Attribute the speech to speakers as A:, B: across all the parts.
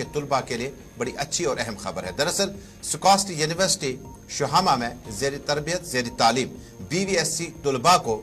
A: کے طلباء کے لیے بڑی اچھی اور اہم خبر ہے۔ دراصل سکاسٹ یونیورسٹی شہامہ میں زیر تربیت زیر تعلیم BVSC طلباء کو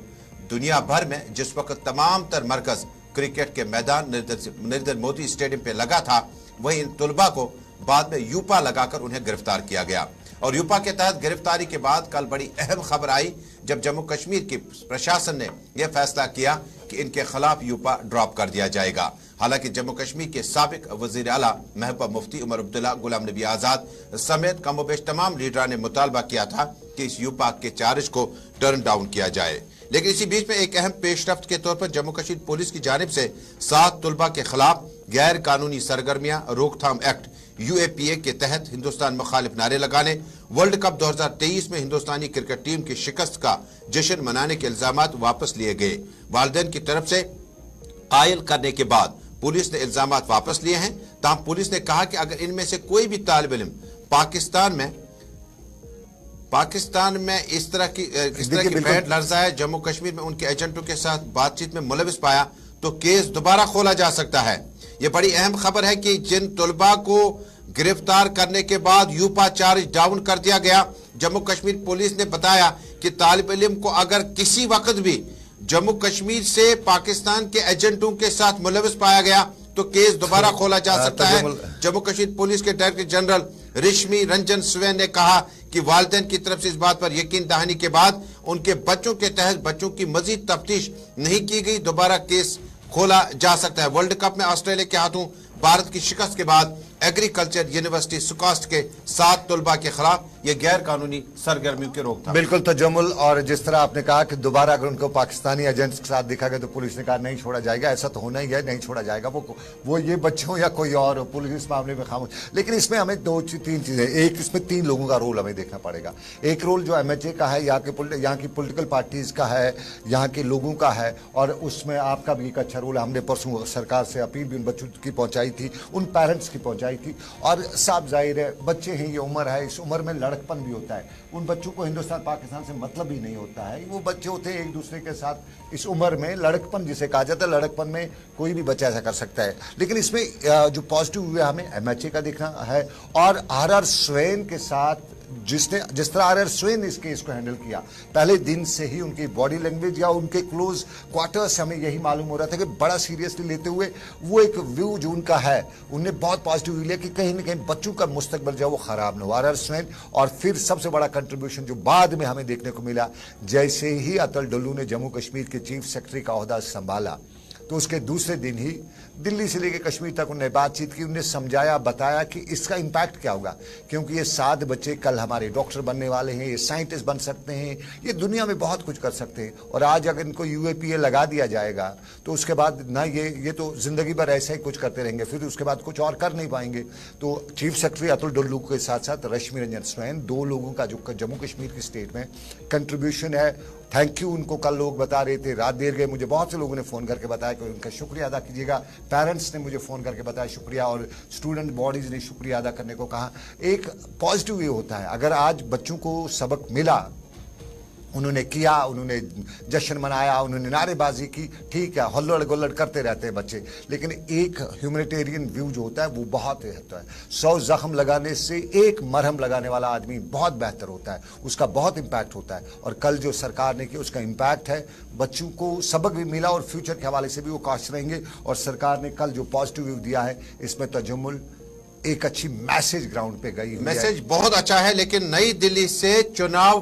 A: دنیا بھر میں جس وقت تمام تر مرکز کرکٹ کے میدان نریندر مودی اسٹیڈیم پہ لگا تھا، وہی ان طلباء کو بعد میں یوپا لگا کر انہیں گرفتار کیا گیا، اور یوپا کے تحت گرفتاری کے بعد کل بڑی اہم خبر آئی جب جموں کشمیر کی پرشاسن نے یہ فیصلہ کیا کہ ان کے خلاف یوپا ڈراپ کر دیا جائے گا۔ حالانکہ جموں کشمیر کے سابق وزیر اعلیٰ محبوبہ مفتی عمر عبداللہ، غلام نبی آزاد سمیت کم و بیش تمام لیڈران نے مطالبہ کیا تھا کہ اس یوپا کے چارج کو ٹرن ڈاؤن کیا جائے، لیکن اسی بیچ میں ایک اہم پیش رفت کے طور پر جموں کشمیر پولیس کی جانب سے 7 طلباء کے خلاف غیر قانونی سرگرمیاں روک تھام ایکٹ UAPA کے تحت ہندوستان مخالف نعرے لگانے، ورلڈ کپ 2023 میں ہندوستانی کرکٹ ٹیم کی شکست کا جشن منانے کے الزامات واپس لیے گئے۔ والدین کی طرف سے قائل کرنے کے بعد پولیس نے الزامات واپس لیے ہیں، تاہم پولیس نے کہا کہ اگر ان میں سے کوئی بھی طالب علم پاکستان میں اس طرح کی بھیڑ لرزا ہے، جموں کشمیر میں ان کے ایجنٹوں کے ساتھ بات چیت میں ملوث پایا تو کیس دوبارہ کھولا جا سکتا ہے۔ یہ بڑی اہم خبر ہے کہ جن طلباء کو گرفتار کرنے کے بعد یوپا چارج ڈاؤن کر دیا گیا، جموں کشمیر پولیس نے بتایا کہ طالب علم کو اگر کسی وقت بھی جموں کشمیر سے پاکستان کے ایجنٹوں کے ساتھ ملوث پایا گیا تو کیس دوبارہ کھولا جا سکتا ہے۔ جموں کشمیر پولیس کے ڈائریکٹر جنرل رشمی رنجن سوین نے کہا کہ والدین کی طرف سے اس بات پر یقین دہانی کے بعد ان کے بچوں کے تحت بچوں کی مزید تفتیش نہیں کی گئی، دوبارہ کیس کھولا جا سکتا ہے۔ ورلڈ کپ میں آسٹریلیا کے ہاتھوں بھارت کی شکست کے بعد ایگریکلچر یونیورسٹی سکاسٹ کے 7 طلباء کے خلاف یہ غیر قانونی سرگرمیوں کے روک تھام۔
B: بالکل تجمل، اور جس طرح آپ نے کہا کہ دوبارہ اگر ان کو پاکستانی ایجنٹس کے ساتھ دیکھا گیا تو پولیس نے کہا نہیں چھوڑا جائے گا، ایسا تو ہونا ہی ہے، نہیں چھوڑا جائے گا، وہ یہ بچے ہوں یا کوئی اور، پولیس اس معاملے میں خاموش۔ لیکن اس میں ہمیں 2-3 چیزیں، ایک اس میں 3 لوگوں کا رول ہمیں دیکھنا پڑے گا۔ ایک رول جو MHA کا ہے، یہاں کی پولیٹیکل پارٹیز کا ہے، یہاں کے لوگوں کا ہے، اور اس میں آپ کا بھی ایک اچھا رول ہے۔ ہم نے پرسوں سرکار سے اپیل بھی ان بچوں کی پہنچائی تھی، ان پیرنٹس کی پہنچائی تھی، اور صاحب ظاہر ہے بچے ہیں، یہ عمر ہے، اس عمر میں لڑکپن بھی ہوتا ہے، ان بچوں کو ہندوستان پاکستان سے مطلب ہی نہیں ہوتا ہے، وہ بچے ہوتے ہیں ایک دوسرے کے ساتھ، اس عمر میں لڑکپن جسے کہا جاتا ہے، لڑکپن میں کوئی بھی بچہ ایسا کر سکتا ہے۔ لیکن اس میں جو پازیٹیو ہوئے ہمیں MHA کا دیکھنا ہے، اور RR سوین کے ساتھ جس طرح RR سوین نے اس کیس کو ہینڈل کیا، پہلے دن سے ہی ان کی باڈی لینگویج یا ان کے کلوز کوارٹر سے ہمیں یہی معلوم ہو رہا تھا کہ بڑا سیریسلی لیتے ہوئے وہ ایک ویو جو ان کا ہے انہوں نے بہت پازیٹیو لیا کہ کہیں نہ کہیں بچوں کا مستقبل جو ہے وہ خراب نہ ہو۔ RR سوین، اور پھر سب سے بڑا کنٹریبیوشن جو بعد میں ہمیں دیکھنے کو ملا، جیسے ہی اطل ڈلو نے جموں کشمیر کے چیف سیکرٹری کا عہدہ سنبھالا تو اس کے دوسرے دن ہی دلی سے لے کے کشمیر تک انہوں نے بات چیت کی، انہوں نے سمجھایا، بتایا کہ اس کا امپیکٹ کیا ہوگا، کیونکہ یہ 7 بچے کل ہمارے ڈاکٹر بننے والے ہیں، یہ سائنٹسٹ بن سکتے ہیں، یہ دنیا میں بہت کچھ کر سکتے ہیں، اور آج اگر ان کو UAPA لگا دیا جائے گا تو اس کے بعد نہ یہ تو زندگی بھر ایسا ہی کچھ کرتے رہیں گے، پھر اس کے بعد کچھ اور کر نہیں پائیں گے۔ تو چیف سیکرٹری اطل ڈلو کے ساتھ ساتھ رشمی رنجن سوین، 2 لوگوں کا جو جموں کشمیر کی اسٹیٹ میں کنٹریبیوشن ہے، تھینک یو ان کو کل لوگ بتا رہے تھے، رات دیر گئے، مجھے بہت سے لوگوں نے فون کر کے بتایا کہ ان کا شکریہ ادا کیجیے گا، پیرنٹس نے مجھے فون کر کے بتایا شکریہ، اور اسٹوڈنٹ باڈیز نے شکریہ ادا کرنے کو کہا۔ ایک پازیٹیو یہ ہوتا ہے، اگر آج بچوں کو سبق ملا، انہوں نے کیا، انہوں نے جشن منایا، انہوں نے نعرے بازی کی، ٹھیک ہے، ہلڑ گلڑ کرتے رہتے ہیں بچے، لیکن ایک ہیومینیٹیرین ویو جو ہوتا ہے وہ بہت ہوتا ہے۔ 100 زخم لگانے سے ایک مرہم لگانے والا آدمی بہت بہتر ہوتا ہے، اس کا بہت امپیکٹ ہوتا ہے، اور کل جو سرکار نے کیا اس کا امپیکٹ ہے، بچوں کو سبق بھی ملا اور فیوچر کے حوالے سے بھی وہ کاش رہیں گے، اور سرکار نے کل جو پازیٹیو ویو دیا ہے اس میں تجمل ایک اچھی میسج گراؤنڈ پہ گئی،
A: میسج بہت اچھا ہے، لیکن نئی دلی سے چناو